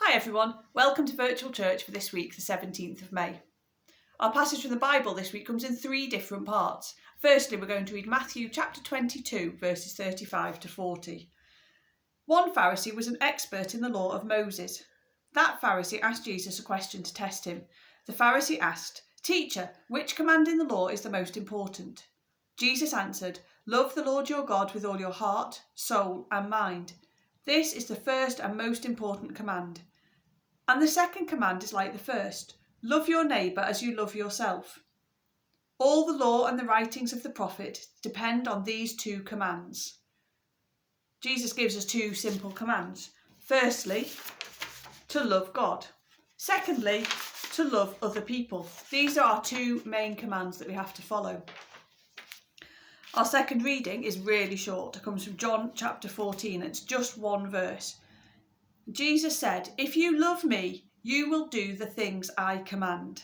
Hi everyone, welcome to Virtual Church for this week, the 17th of May. Our passage from the Bible this week comes in three different parts. Firstly, we're going to read Matthew chapter 22, verses 35 to 40. One Pharisee was an expert in the law of Moses. That Pharisee asked Jesus a question to test him. The Pharisee asked, "Teacher, which command in the law is the most important?" Jesus answered, "Love the Lord your God with all your heart, soul and mind. This is the first and most important command. And the second command is like the first. Love your neighbour as you love yourself. All the law and the writings of the prophet depend on these two commands." Jesus gives us two simple commands. Firstly, to love God. Secondly, to love other people. These are our two main commands that we have to follow. Our second reading is really short. It comes from John chapter 14. It's just one verse. Jesus said, "If you love me, you will do the things I command."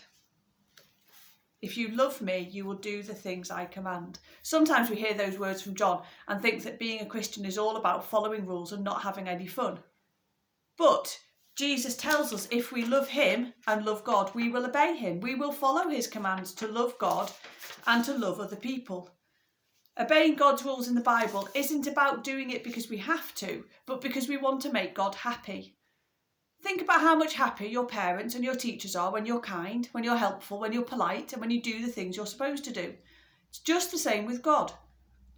If you love me, you will do the things I command. Sometimes we hear those words from John and think that being a Christian is all about following rules and not having any fun. But Jesus tells us if we love him and love God, we will obey him. We will follow his commands to love God and to love other people. Obeying God's rules in the Bible isn't about doing it because we have to, but because we want to make God happy. Think about how much happier your parents and your teachers are when you're kind, when you're helpful, when you're polite, and when you do the things you're supposed to do. It's just the same with God.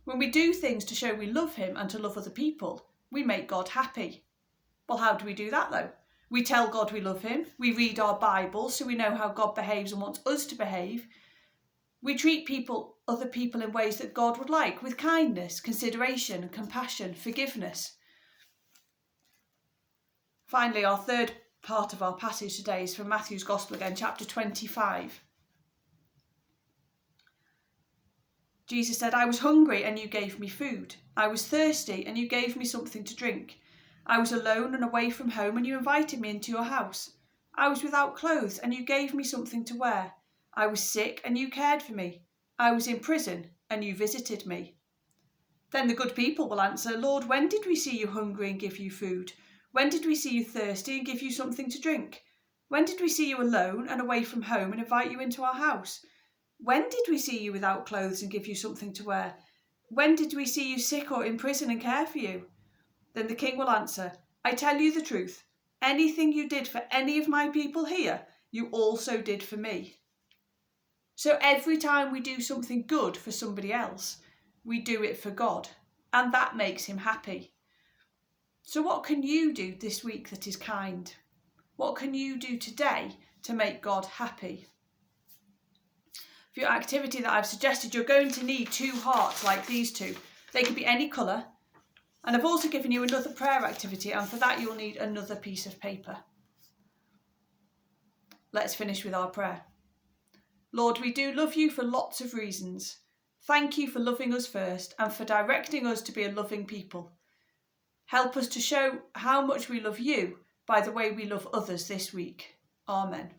When we do things to show we love him and to love other people, we make God happy. Well, how do we do that though? We tell God we love him. We read our Bible so we know how God behaves and wants us to behave. We treat other people in ways that God would like, with kindness, consideration, compassion, forgiveness. Finally, our third part of our passage today is from Matthew's Gospel again, chapter 25. Jesus said, "I was hungry and you gave me food. I was thirsty and you gave me something to drink. I was alone and away from home and you invited me into your house. I was without clothes and you gave me something to wear. I was sick and you cared for me. I was in prison and you visited me." Then the good people will answer, "Lord, when did we see you hungry and give you food? When did we see you thirsty and give you something to drink? When did we see you alone and away from home and invite you into our house? When did we see you without clothes and give you something to wear? When did we see you sick or in prison and care for you?" Then the king will answer, "I tell you the truth. Anything you did for any of my people here, you also did for me." So every time we do something good for somebody else, we do it for God, and that makes him happy. So what can you do this week that is kind? What can you do today to make God happy? For your activity that I've suggested, you're going to need two hearts like these two. They could be any colour. And I've also given you another prayer activity, and for that you'll need another piece of paper. Let's finish with our prayer. Lord, we do love you for lots of reasons. Thank you for loving us first and for directing us to be a loving people. Help us to show how much we love you by the way we love others this week. Amen.